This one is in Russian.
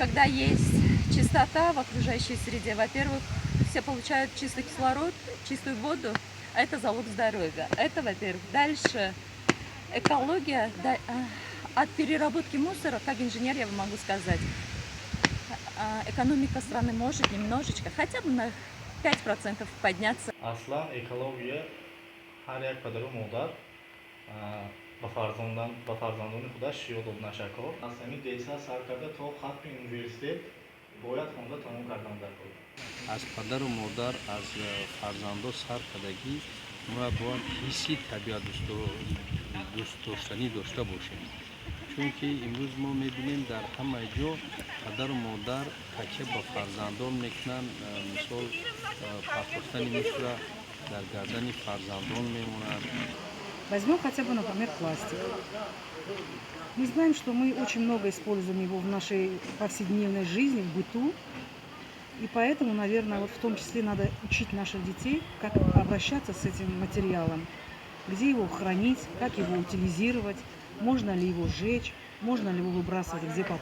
когда есть чистота в окружающей среде, во-первых, все получают чистый кислород, чистую воду, а это залог здоровья. Это, во-первых. Дальше экология. От переработки мусора, как инженер, я вам могу сказать, экономика страны может немножечко, хотя бы на 5% подняться. Aslan ekologiya har як падару модар ба фарзандони худаш ёдод нашакор аз ҳамин деса сар карда то хатми университет бояд хонда тамом кардан дар буд. аз падару модар аз фарзандо сар кардагӣ мо бояд ҳисси табиат дӯстдоштанӣ дошта бошем, чунки имрӯз мо мебинем дар ҳамаи ҷо падару модар такя ба фарзандон мекунанд. Мисол партофтани мусора дар гардани фарзандон мемонад. Возьмем хотя бы, например, пластик. Мы знаем, что мы очень много используем его в нашей повседневной жизни, в быту. И поэтому, наверное, вот в том числе надо учить наших детей, как обращаться с этим материалом, где его хранить, как его утилизировать, можно ли его сжечь, можно ли его выбрасывать где попало.